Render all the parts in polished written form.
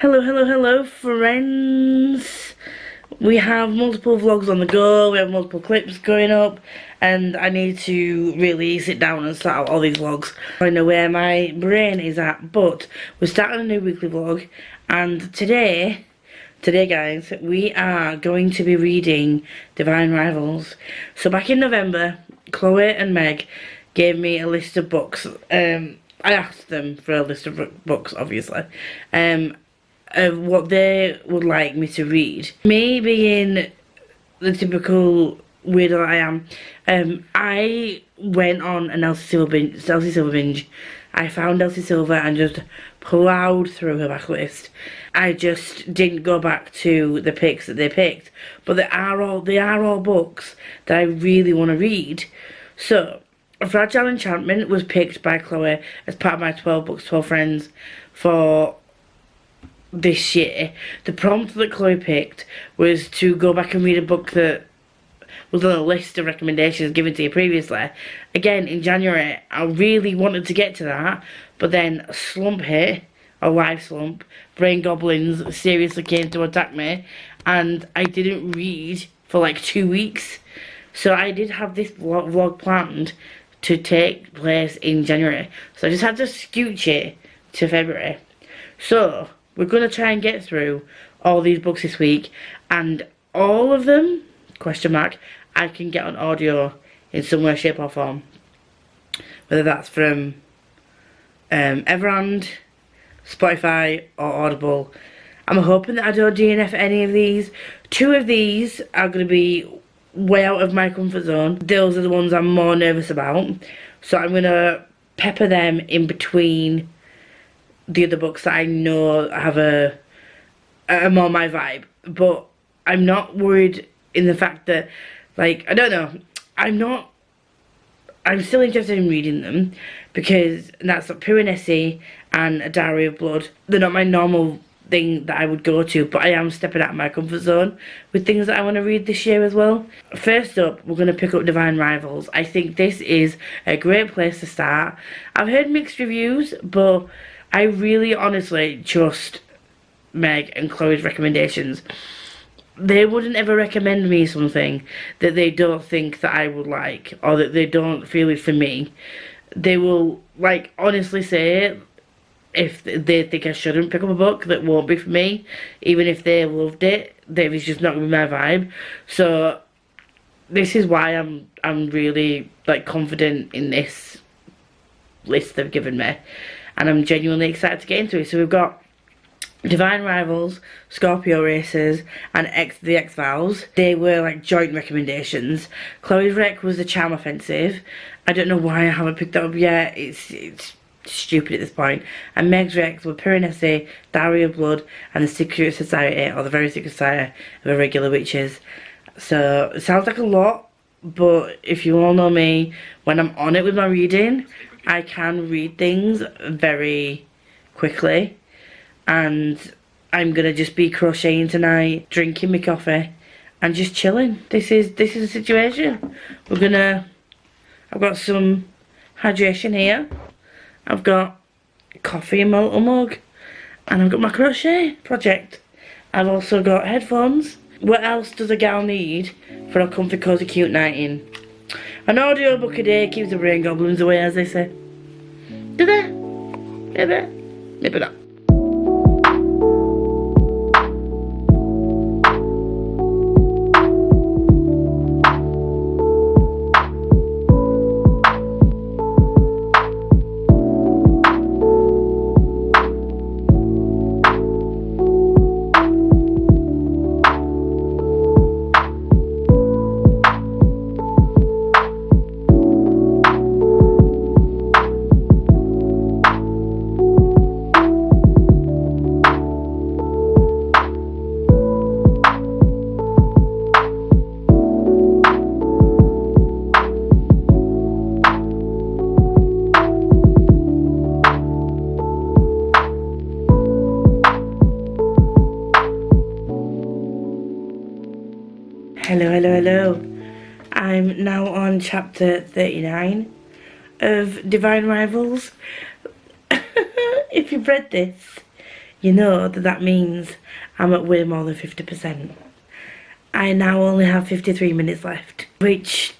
Hello, hello, hello, friends. We have multiple vlogs on the go, we have multiple clips going up, and I need to really sit down and start out all these vlogs. I know where my brain is at, but we're starting a new weekly vlog, and today guys, we are going to be reading Divine Rivals. So back in November, Chloe and Meg gave me a list of books. I asked them for a list of books, obviously. Of what they would like me to read. Me being the typical weirdo I am, I went on an Elsie Silver binge. I found Elsie Silver and just plowed through her backlist. I just didn't go back to the picks that they picked, but they are all books that I really want to read. So, Fragile Enchantment was picked by Chloe as part of my 12 books, 12 friends for this year. The prompt that Chloe picked was to go back and read a book that was on a list of recommendations given to you previously. Again, in January, I really wanted to get to that, but then a slump hit, a life slump. Brain goblins seriously came to attack me, and I didn't read for like 2 weeks. So I did have this vlog planned to take place in January, so I just had to scooch it to February. So we're going to try and get through all these books this week, and all of them, question mark, I can get on audio in some way, shape or form. Whether that's from Everand, Spotify or Audible. I'm hoping that I don't DNF any of these. 2 of these are going to be way out of my comfort zone. Those are the ones I'm more nervous about. So I'm going to pepper them in between the other books that I know have are more my vibe. But I'm not worried in the fact that, like, I don't know, I'm still interested in reading them, because that's like Pure Nessie and A Diary of Blood. They're not my normal thing that I would go to, but I am stepping out of my comfort zone with things that I want to read this year as well. First up, we're going to pick up Divine Rivals. I think this is a great place to start. I've heard mixed reviews, but I really honestly trust Meg and Chloe's recommendations. They wouldn't ever recommend me something that they don't think that I would like, or that they don't feel is for me. They will, like, honestly say if they think I shouldn't pick up a book that won't be for me, even if they loved it, that it's just not going to be my vibe. So this is why I'm really, like, confident in this list they've given me, and I'm genuinely excited to get into it. So we've got Divine Rivals, Scorpio Racers, and the X-Files. They were like joint recommendations. Chloe's rec was The Charm Offensive. I don't know why I haven't picked that up yet. It's stupid at this point. And Meg's recs were Pure Nessie, Diary of Blood, and The Secret Society, or The Very Secret Society of Irregular Witches. So it sounds like a lot, but if you all know me, when I'm on it with my reading, I can read things very quickly. And I'm gonna just be crocheting tonight, drinking my coffee, and just chilling. This is the situation. I've got some hydration here. I've got coffee in my little mug, and I've got my crochet project. I've also got headphones. What else does a gal need for a comfy, cozy, cute night in? An audiobook a day keeps the brain goblins away, as they say. Do they? Maybe. Maybe not. Hello. I'm now on chapter 39 of Divine Rivals. If you've read this, you know that means I'm at way more than 50%. I now only have 53 minutes left, which,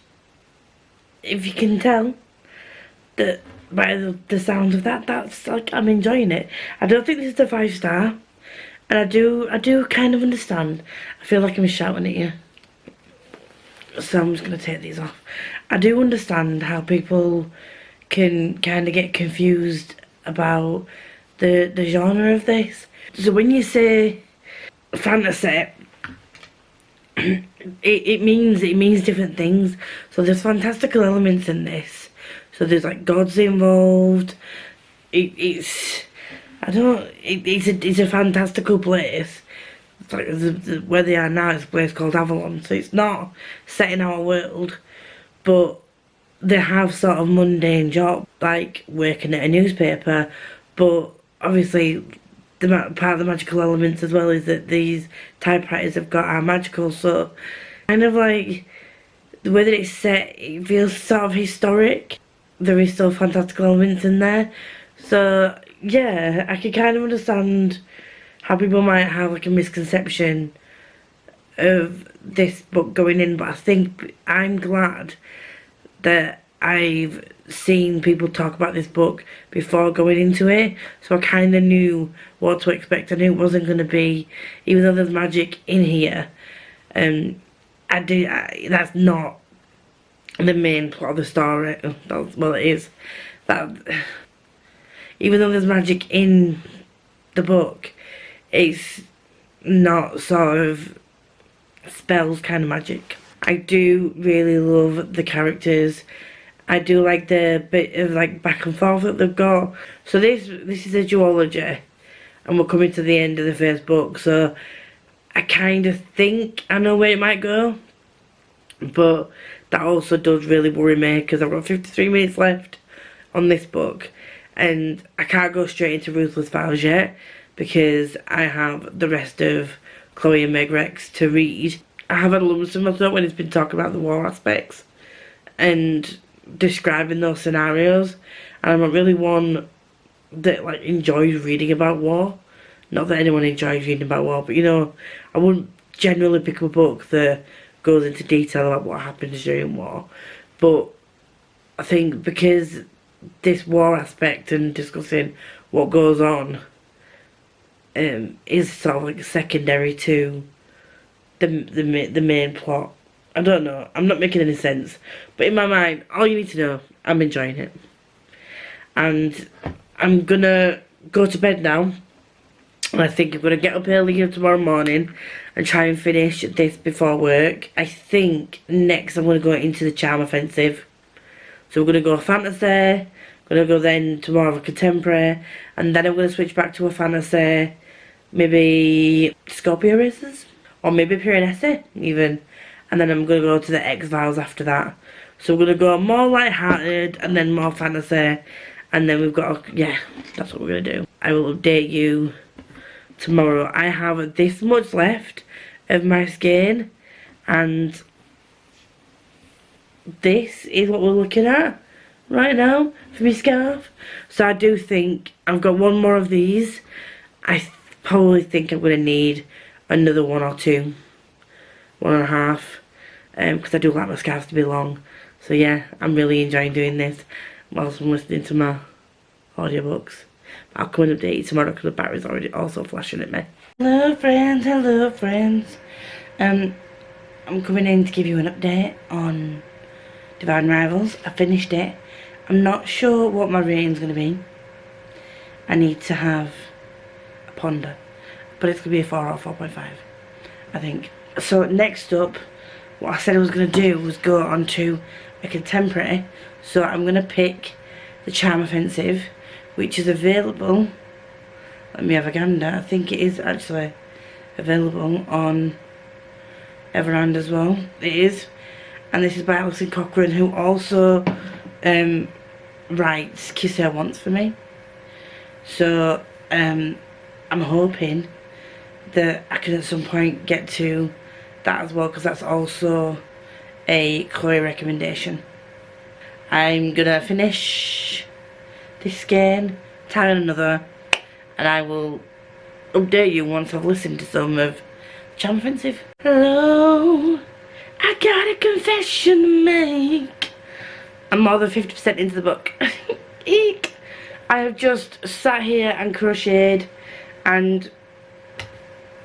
if you can tell that by the sound of that, that's like, I'm enjoying it. I don't think this is a 5-star, and I do kind of understand. I feel like I'm shouting at you, so I'm just gonna take these off. I do understand how people can kind of get confused about the genre of this. So when you say fantasy, it means different things. So there's fantastical elements in this. So there's like gods involved. It's a fantastical place. It's like where they are now is a place called Avalon. So it's not set in our world, but they have sort of mundane jobs like working at a newspaper. But obviously, part of the magical elements as well is that these typewriters have got are magical. So kind of like the way that it's set, it feels sort of historic. There is still fantastical elements in there. So yeah, I can kind of understand how people might have like a misconception of this book going in, but I think I'm glad that I've seen people talk about this book before going into it, so I kind of knew what to expect. I knew it wasn't going to be, even though there's magic in here, that's not the main plot of the story. Well, it is. That even though there's magic in the book, it's not sort of spells kind of magic. I do really love the characters. I do like the bit of like back and forth that they've got. So this is a duology, and we're coming to the end of the first book, so I kind of think I know where it might go, but that also does really worry me because I've got 53 minutes left on this book, and I can't go straight into Ruthless Vows yet because I have the rest of Chloe and Meg Rex to read. I have had a lump in my throat when it's been talking about the war aspects and describing those scenarios, and I'm not really one that like enjoys reading about war. Not that anyone enjoys reading about war, but you know, I wouldn't generally pick up a book that goes into detail about what happens during war. But I think because this war aspect and discussing what goes on is sort of like secondary to the main plot. I don't know, I'm not making any sense, but in my mind, all you need to know, I'm enjoying it. And I'm gonna go to bed now, and I think I'm gonna get up earlier tomorrow morning and try and finish this before work. I think next I'm gonna go into the charm offensive. So we're gonna go fantasy, gonna go then to more of a contemporary, and then I'm gonna switch back to a fantasy, maybe Scorpio Races, or maybe Piranesi even. And then I'm going to go to the X-Files after that. So we're going to go more light-hearted and then more fantasy. And then we've got, yeah, that's what we're going to do. I will update you tomorrow. I have this much left of my skein. And this is what we're looking at right now for my scarf. So I do think I've got one more of these. I probably think I'm going to need another 1 or 2. 1.5, because I do like my scarves to be long. So yeah, I'm really enjoying doing this whilst I'm listening to my audiobooks. I'll come and update you tomorrow because the battery's already also flashing at me. Hello friends, hello friends. I'm coming in to give you an update on Divine Rivals. I finished it. I'm not sure what my rating's going to be. I need to have a ponder, but it's going to be a 4 or 4.5, I think. So next up, what I said I was going to do was go on to a contemporary. So I'm going to pick the Charm Offensive, which is available, let me have a gander, I think it is actually available on Everand as well. It is. And this is by Alison Cochrane, who also writes Kiss Her Once for me. So I'm hoping that I can at some point get to that as well, because that's also a Chloe recommendation. I'm gonna finish this skein, tie in another, and I will update you once I've listened to some of Charm Offensive. Hello, I got a confession to make. I'm more than 50% into the book. Eek. I have just sat here and crocheted and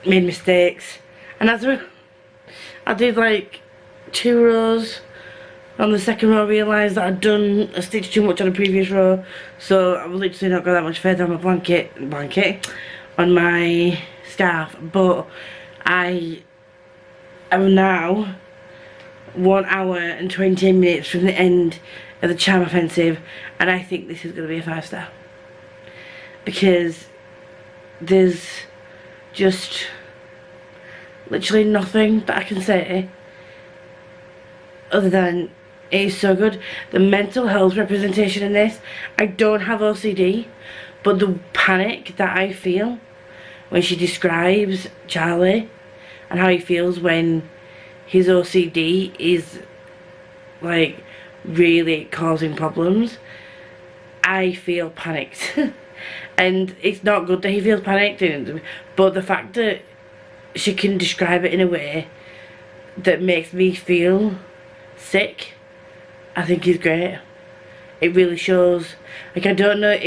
made mistakes, and I did like 2 rows. On the second row I realised that I'd done a stitch too much on the previous row, so I've literally not got that much further on my blanket on my scarf. But I am now 1 hour and 20 minutes from the end of the Charm Offensive, and I think this is going to be a 5-star, because there's just literally nothing that I can say other than it is so good. The mental health representation in this, I don't have OCD, but the panic that I feel when she describes Charlie and how he feels when his OCD is like really causing problems, I feel panicked. And it's not good that he feels panicked, but the fact that she can describe it in a way that makes me feel sick, I think is great. It really shows. Like, I don't know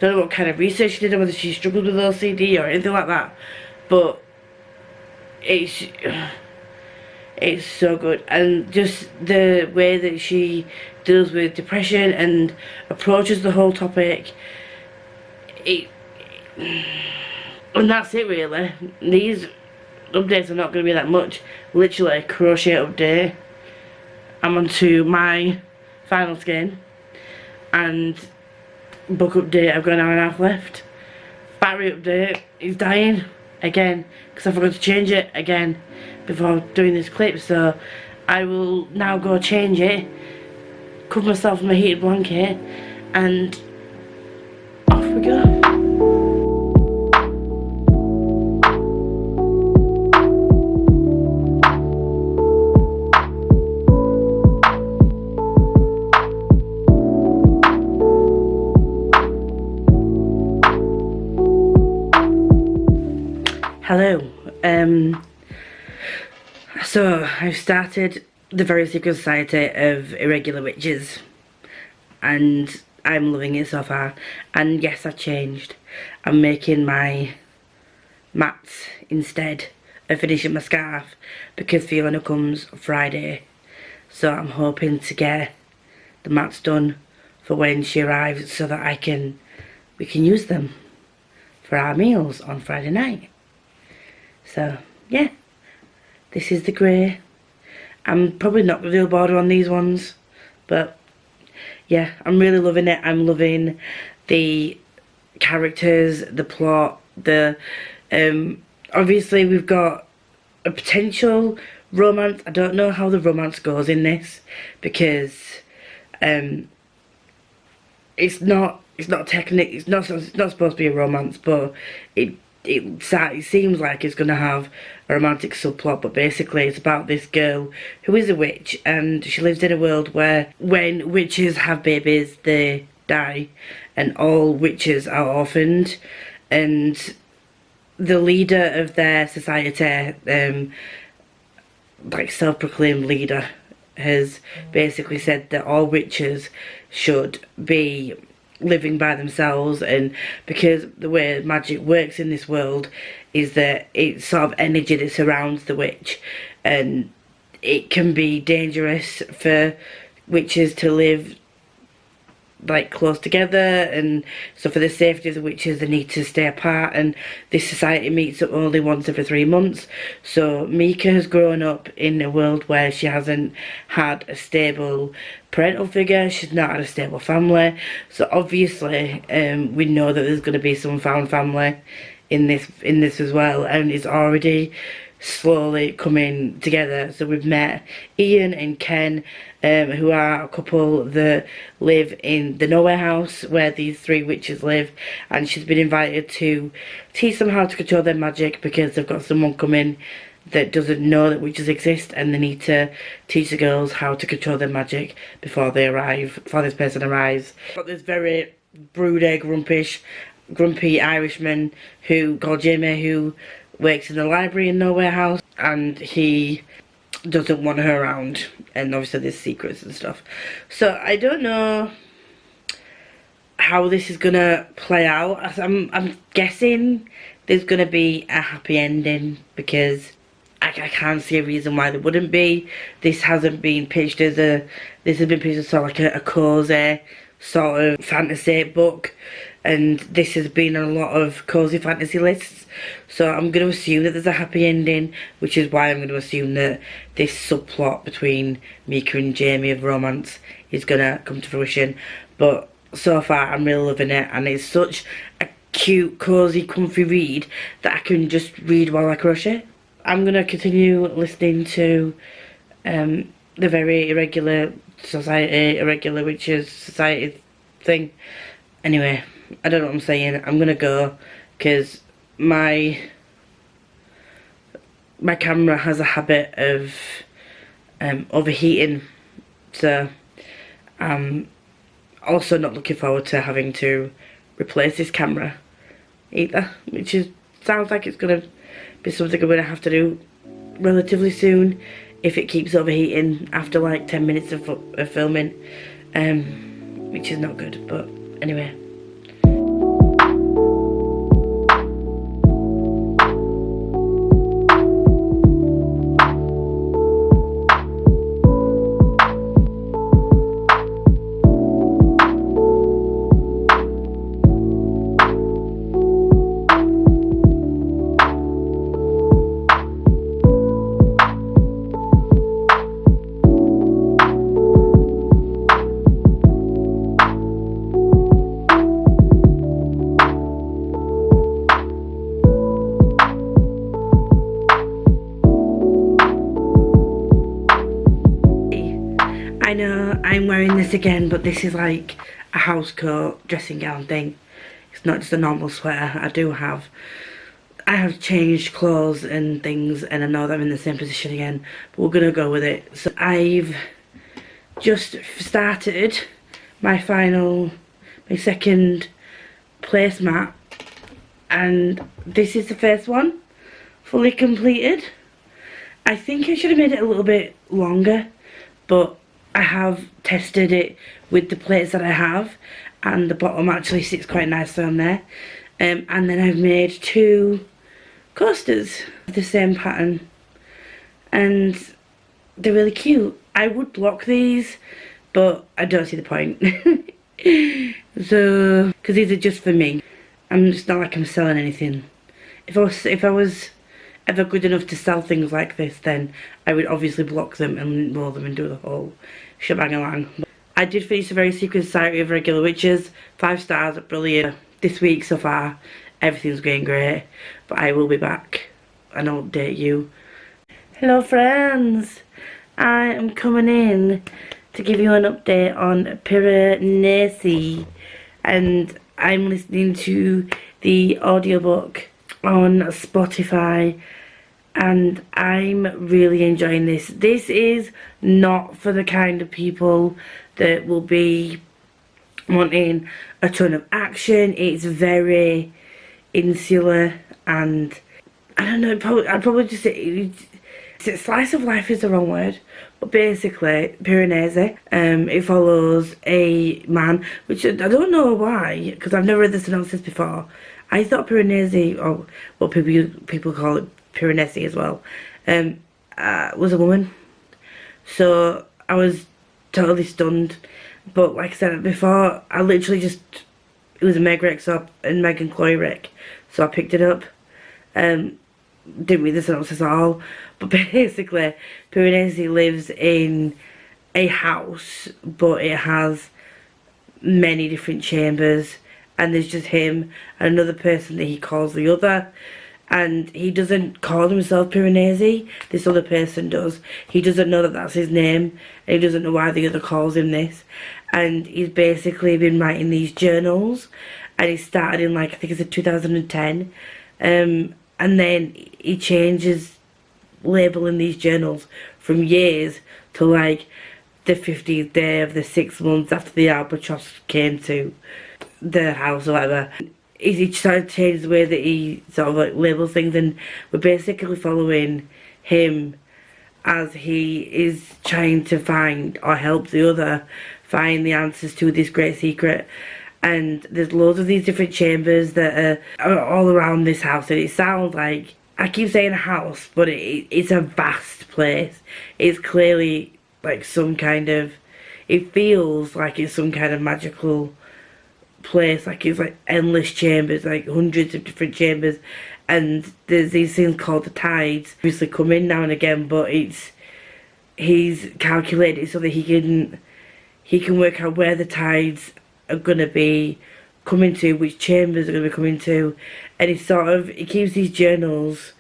what kind of research she did, or whether she struggled with OCD or anything like that, but it's so good. And just the way that she deals with depression and approaches the whole topic, and that's it really. These updates are not going to be that much. Literally, crochet update. I'm on to my final skein, and book update. I've got an hour and a half left. Battery update is dying again because I forgot to change it again before doing this clip. So I will now go change it, cover myself in my heated blanket, and off we go. Hello, so I've started the Very Secret Society of Irregular Witches, and I'm loving it so far. And yes, I've changed. I'm making my mats instead of finishing my scarf, because Fiona comes Friday, so I'm hoping to get the mats done for when she arrives, so that we can use them for our meals on Friday night. So yeah, this is the grey. I'm probably not going to do a border on these ones, but yeah, I'm really loving it. I'm loving the characters, the plot, obviously we've got a potential romance. I don't know how the romance goes in this, because it's not supposed to be a romance, but it seems like it's going to have a romantic subplot. But basically it's about this girl who is a witch, and she lives in a world where when witches have babies they die, and all witches are orphaned. And the leader of their society, like self-proclaimed leader, has basically said that all witches should be living by themselves, and because the way magic works in this world is that it's sort of energy that surrounds the witch, and it can be dangerous for witches to live like close together, and so for the safety of the witches they need to stay apart, and this society meets up only once every 3 months. So Mika has grown up in a world where she hasn't had a stable parental figure, she's not had a stable family, so obviously we know that there's going to be some found family in this as well, and it's already slowly coming together. So we've met Ian and Ken, who are a couple that live in the nowhere house where these 3 witches live, and she's been invited to teach them how to control their magic, because they've got someone coming that doesn't know that witches exist, and they need to teach the girls how to control their magic before this person arrives. Got this very brood egg rumpish grumpy Irishman called Jamie, who works in the library in Nowhere House, and he doesn't want her around, and obviously there's secrets and stuff. So I don't know how this is gonna play out. I'm guessing there's gonna be a happy ending, because I can't see a reason why there wouldn't be. This hasn't been pitched as this has been pitched as sort of like a cozy sort of fantasy book, and this has been on a lot of cozy fantasy lists. So I'm going to assume that there's a happy ending, which is why I'm going to assume that this subplot between Mika and Jamie of romance is going to come to fruition. But so far I'm really loving it, and it's such a cute, cozy, comfy read that I can just read while I crochet. I'm going to continue listening to the very irregular witches society thing. Anyway, I don't know what I'm saying. I'm going to go, because my camera has a habit of overheating, so I'm also not looking forward to having to replace this camera either, which sounds like it's going to be something I'm going to have to do relatively soon if it keeps overheating after like 10 minutes of filming, which is not good. But anyway. I know I'm wearing this again, but this is like a house coat dressing gown thing. It's not just a normal sweater. I have changed clothes and things, and I know that I'm in the same position again, but we're gonna go with it. So I've just started my second placemat, and this is the first one, fully completed. I think I should have made it a little bit longer, but I have tested it with the plates that I have, and the bottom actually sits quite nicely on there. And then I've made 2 coasters of the same pattern, and they're really cute. I would block these, but I don't see the point. So, because these are just for me. It's not like I'm selling anything. If I was ever good enough to sell things like this, then I would obviously block them and roll them and do the whole shebang along. I did finish the very secret society of regular witches. 5 stars, brilliant. This week so far, everything's going great, but I will be back and I'll update you. Hello friends, I am coming in to give you an update on Piranesi, and I'm listening to the audiobook on Spotify, and I'm really enjoying this. This is not for the kind of people that will be wanting a ton of action. It's very insular, and I don't know, I'd probably just say slice of life is the wrong word, but basically Piranesi, it follows a man, which I don't know why, because I've never read the synopsis before. I thought Piranesi, or what people call it Piranesi as well, was a woman. So I was totally stunned. But like I said before, I literally just, it was a Meg and Meg and Chloe rec, so I picked it up. Didn't read the synopsis at all, but basically Piranesi lives in a house, but it has many different chambers, and there's just him and another person that he calls the other, and he doesn't call himself Piranesi, this other person does. He doesn't know that that's his name, and he doesn't know why the other calls him this, and he's basically been writing these journals, and he started in like, I think it's 2010, and then he changes labeling these journals from years to like the 50th day of the 6 months after the albatross came to the house or whatever. he started to change the way that he sort of like labels things, and we're basically following him as he is trying to find or help the other find the answers to this great secret. And there's loads of these different chambers that are all around this house, and it sounds like, I keep saying a house, but it's a vast place. It's clearly like some kind of, it feels like it's some kind of magical place, like it's like endless chambers, like hundreds of different chambers, and there's these things called the tides, obviously come in now and again, but he's calculated it so that he can work out where the tides are gonna be coming to, which chambers are gonna be coming to, and he keeps these journals,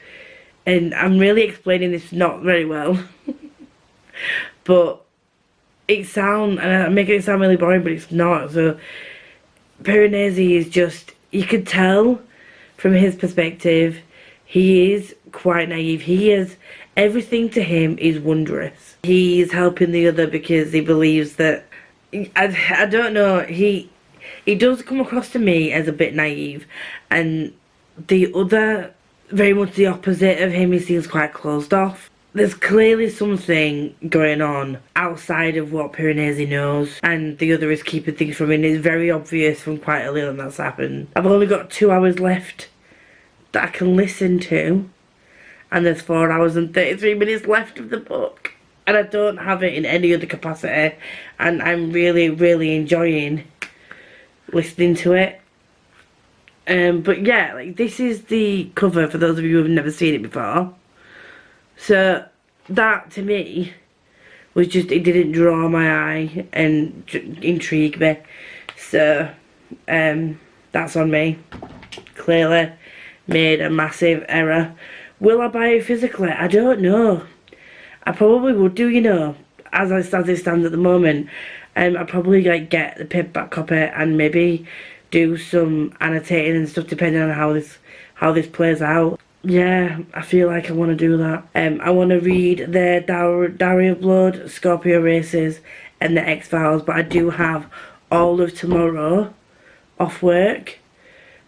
and I'm really explaining this not very well, but and I'm making it sound really boring, but it's not. So Piranesi is just, you could tell from his perspective, he is quite naive. Everything to him is wondrous. He is helping the other because he believes that, I don't know, he does come across to me as a bit naive, and the other, very much the opposite of him, he seems quite closed off. There's clearly something going on outside of what Piranesi knows, and the other is keeping things from him. It's very obvious from quite early on that's happened. I've only got 2 hours left that I can listen to, and there's 4 hours and 33 minutes left of the book, and I don't have it in any other capacity, and I'm really, really enjoying listening to it. But yeah, like, this is the cover for those of you who have never seen it before. So that to me was just, it didn't draw my eye and intrigue me. So that's on me. Clearly made a massive error. Will I buy it physically? I don't know. I probably would do, you know, as it stands at the moment. I'd probably like get the paperback copy and maybe do some annotating and stuff depending on how this plays out. Yeah, I feel like I want to do that. I want to read the Diary of Blood, Scorpio Races, and the X-Files, but I do have all of tomorrow off work,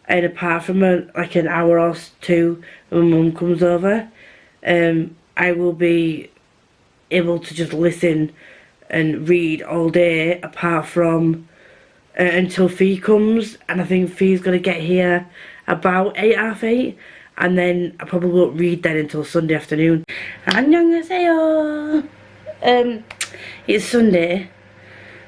and apart from like an hour or two when my mum comes over, I will be able to just listen and read all day, apart from until Fee comes, and I think Fee's going to get here about 8, half 8, and then I probably won't read then until Sunday afternoon. Annyeonghaseyo! It's Sunday,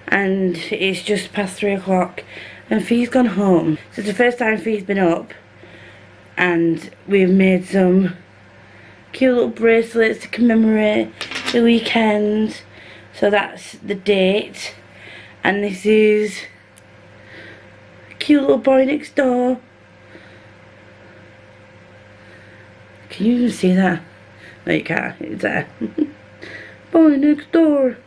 and it's just past 3 o'clock, and Fee's gone home. So it's the first time Fee's been up, and we've made some cute little bracelets to commemorate the weekend. So that's the date, and this is a cute little boy next door. Can you even see that? No, you can't. It's there. Boy Next Door.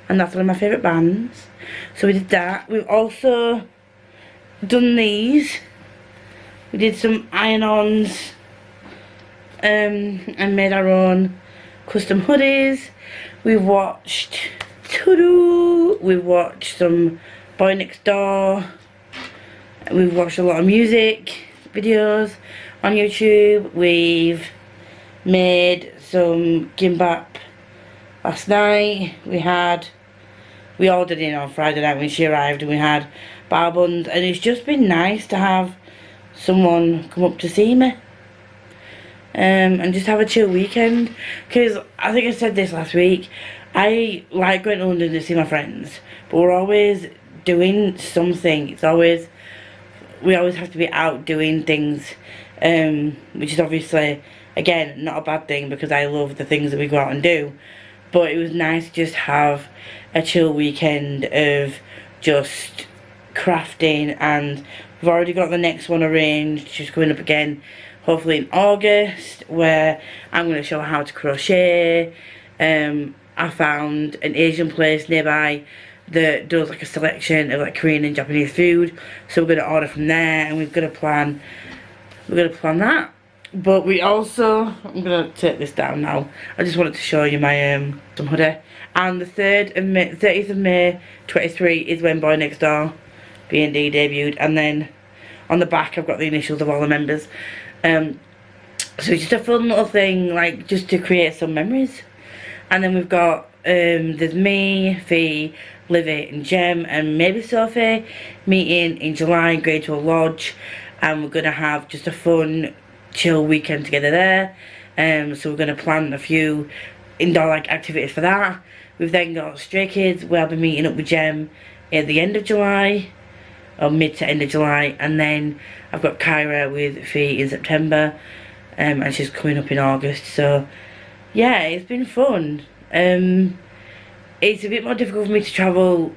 And that's one of my favourite bands. So we did that. We've also done these. We did some iron-ons and made our own custom hoodies. We watched we've watched some Boy Next Door. We've watched a lot of music videos on YouTube. We've made some gimbap last night. We ordered in on Friday night when she arrived, and we had bar buns, and it's just been nice to have someone come up to see me and just have a chill weekend, because I think I said this last week, I like going to London to see my friends, but we're always doing something. We always have to be out doing things, which is obviously, again, not a bad thing, because I love the things that we go out and do. But it was nice to just have a chill weekend of just crafting, and we've already got the next one arranged, just coming up again, hopefully in August, where I'm going to show how to crochet. I found an Asian place nearby that does like a selection of like Korean and Japanese food, so we're going to order from there, and we're going to plan that. But we also, I'm going to take this down now, I just wanted to show you my some hoodie. And the 30th of May 23 is when Boy Next Door B&D debuted, and then on the back I've got the initials of all the members. So it's just a fun little thing, like just to create some memories. And then we've got there's me, Fee, Livy and Jem and maybe Sophie meeting in July, going to a lodge, and we're gonna have just a fun chill weekend together there. So we're gonna plan a few indoor like activities for that. We've then got Stray Kids, where I'll be meeting up with Jem at the end of July, or mid to end of July, and then I've got Kyra with Fee in September, and she's coming up in August. So yeah, it's been fun. It's a bit more difficult for me to travel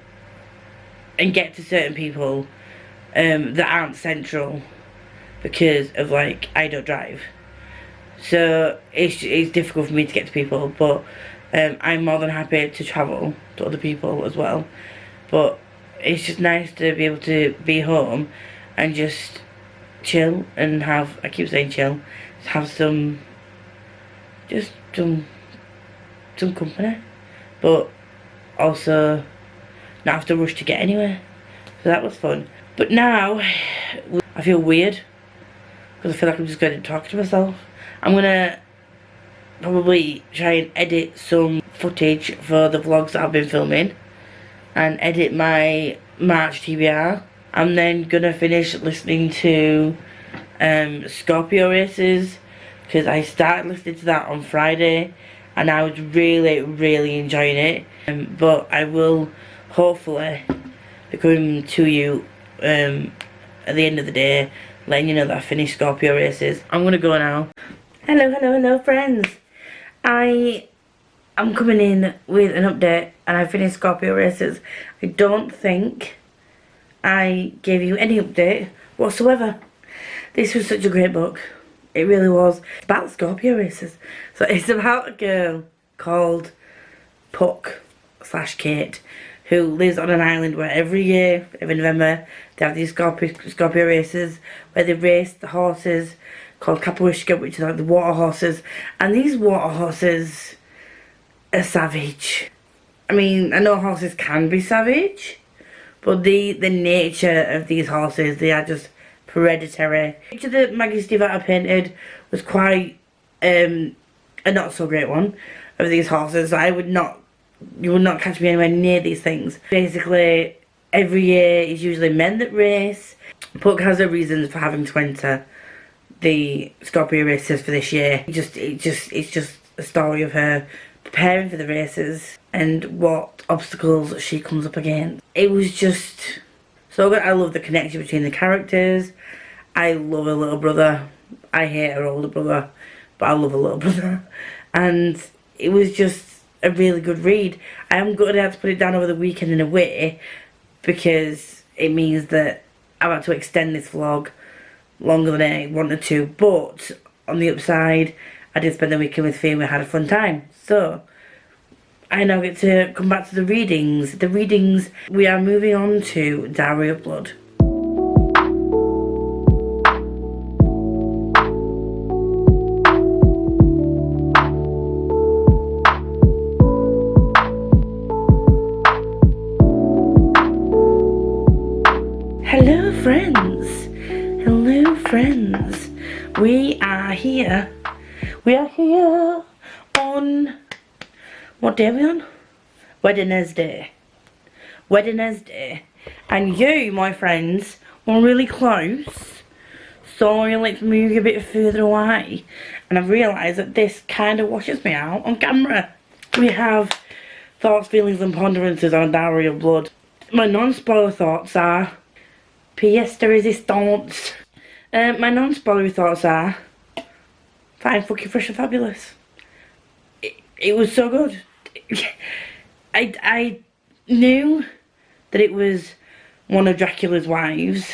and get to certain people that aren't central because of like I don't drive. So it's difficult for me to get to people, but I'm more than happy to travel to other people as well. But it's just nice to be able to be home and just chill and have, I keep saying chill, have some company, but also not have to rush to get anywhere. So that was fun. But now I feel weird because I feel like I'm just going to talk to myself. I'm gonna probably try and edit some footage for the vlogs that I've been filming and edit my March TBR. I'm then gonna finish listening to Scorpio Races, because I started listening to that on Friday and I was really enjoying it. But I will hopefully be coming to you at the end of the day, letting you know that I finished Scorpio Races. I'm gonna go now. Hello friends. I am coming in with an update, and I finished Scorpio Races. I don't think I gave you any update whatsoever. This was such a great book. It really was. It's about Scorpio Races. So it's about a girl called Puck/Kate who lives on an island where every year, every November, they have these Scorpio Races where they race the horses called Kapowishka, which is like the water horses. And these water horses are savage. I mean, I know horses can be savage, but the nature of these horses, they are just predatory. The picture that Maggie Stiefvater painted was quite a not so great one of these horses. So you would not catch me anywhere near these things. Basically, every year it's usually men that race. Puck has her reasons for having to enter the Scorpio Races for this year. It's just a story of her preparing for the races and what obstacles she comes up against. It was just so good. I love the connection between the characters. I love her little brother. I hate her older brother, but I love her little brother. And it was just a really good read. I am going to have to put it down over the weekend in a way, because it means that I've had to extend this vlog longer than I wanted to. But on the upside, I did spend the weekend with Fee and we had a fun time. So I now get to come back to the readings. We are moving on to Diary of Blood. Hello friends, we are here on, what day are we on? Wednesday, and you, my friends, were really close, so let's move a bit further away. And I've realised that this kind of washes me out on camera. We have thoughts, feelings and ponderances on Diary of Blood. My non-spoiler thoughts are pièce de résistance. My non-spoilery thoughts are fine, fucking fresh and fabulous. It was so good. I knew that it was one of Dracula's wives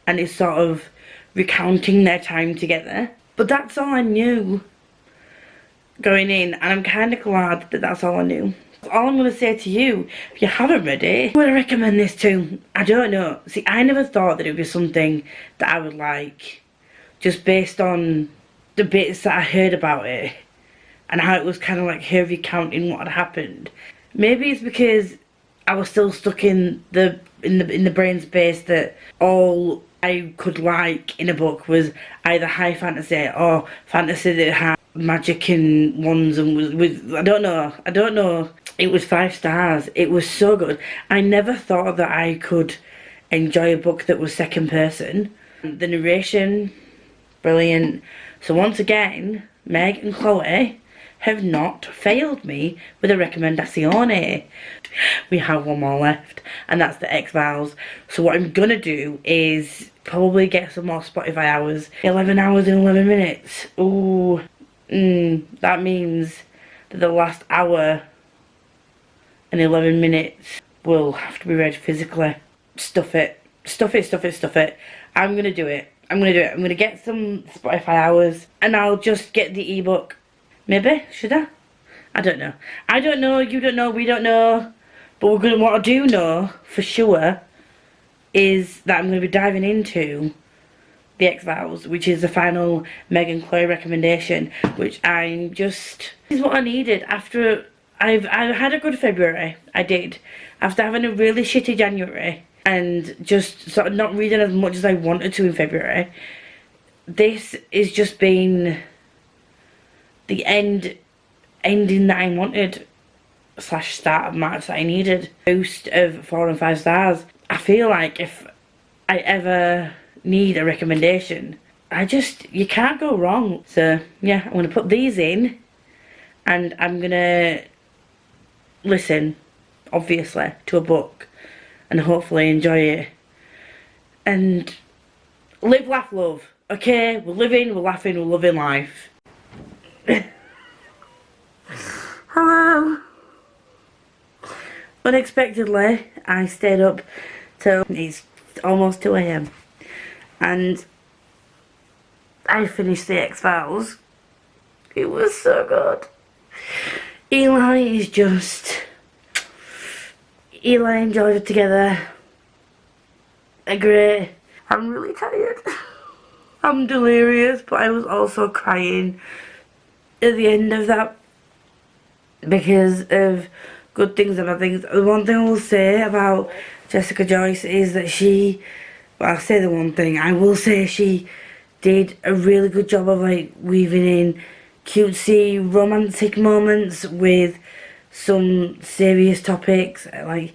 and it's sort of recounting their time together, but that's all I knew going in, and I'm kind of glad that that's all I knew. All I'm going to say to you, if you haven't read it, who would I recommend this to? I don't know. See, I never thought that it would be something that I would like, just based on the bits that I heard about it and how it was kind of like her recounting what had happened. Maybe it's because I was still stuck in the brain space that all I could like in a book was either high fantasy or fantasy that had magic and wands and was I don't know. It was 5 stars. It was so good. I never thought that I could enjoy a book that was second person. The narration, brilliant. So once again, Meg and Chloe have not failed me with a recomendazione. We have one more left, and that's the X-Files. So what I'm gonna do is probably get some more Spotify hours. 11 hours and 11 minutes. Ooh, that means that the last hour and 11 minutes will have to be read physically. Stuff it. I'm gonna do it. I'm gonna get some Spotify hours, and I'll just get the ebook. Maybe, should I? I don't know. I don't know, you don't know, we don't know. But what I do know, for sure, is that I'm going to be diving into the X-Files, which is the final Meg and Chloe recommendation, which this is what I needed after, I had a good February, I did. After having a really shitty January, and just sort of not reading as much as I wanted to in February, this has just been the ending that I wanted / start of March that I needed. Boost of 4 and 5 stars. I feel like if I ever need a recommendation, you can't go wrong. So yeah, I'm gonna put these in, and I'm gonna listen, obviously, to a book, and hopefully enjoy it. And live, laugh, love. Okay, we're living, we're laughing, we're loving life. Hello. Unexpectedly, I stayed up till it's almost 2 AM, and I finished the X-Files. It was so good. Eli and George are together. Great. I'm really tired. I'm delirious, but I was also crying at the end of that because of good things and bad things. The one thing I will say about Jessica Joyce is that I'll say the one thing, I will say she did a really good job of like weaving in cutesy romantic moments with some serious topics. Like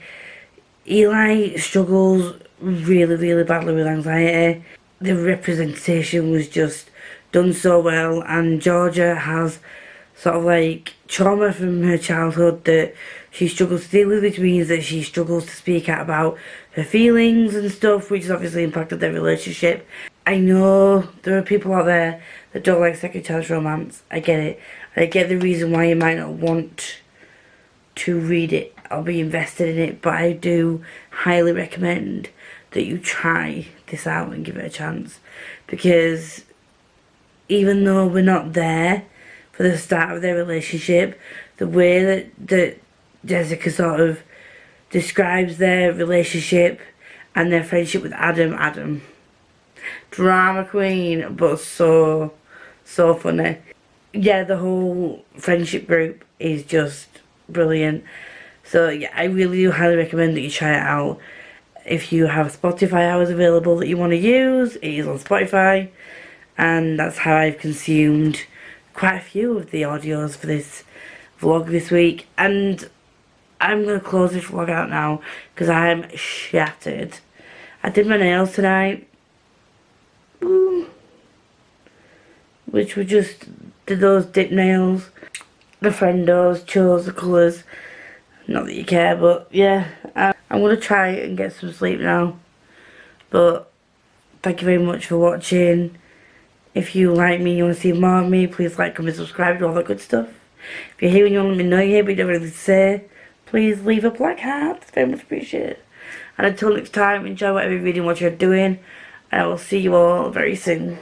Eli struggles really badly with anxiety. The representation was just done so well, and Georgia has sort of like trauma from her childhood that she struggles to deal with, which means that she struggles to speak out about her feelings and stuff, which has obviously impacted their relationship. I know there are people out there that don't like second chance romance. I get it. I get the reason why you might not want to read it or be invested in it, but I do highly recommend that you try this out and give it a chance, because even though we're not there for the start of their relationship, the way that Jessica sort of describes their relationship and their friendship with Adam, drama queen, but so funny. Yeah, the whole friendship group is just brilliant. So yeah, I really do highly recommend that you try it out. If you have Spotify hours available that you want to use, it is on Spotify, and that's how I've consumed quite a few of the audios for this vlog this week. And I'm going to close this vlog out now because I'm shattered. I did my nails tonight, which were just those dip nails. The friendos chose the colours. Not that you care, but yeah, I'm going to try and get some sleep now. But thank you very much for watching. If you like me, you want to see more of me, please like, comment, subscribe, do all that good stuff. If you're here and you want to let me know you're here but you don't really say, please leave a black heart. It's very much appreciated. And until next time, enjoy whatever you're reading, what you're doing, and I will see you all very soon.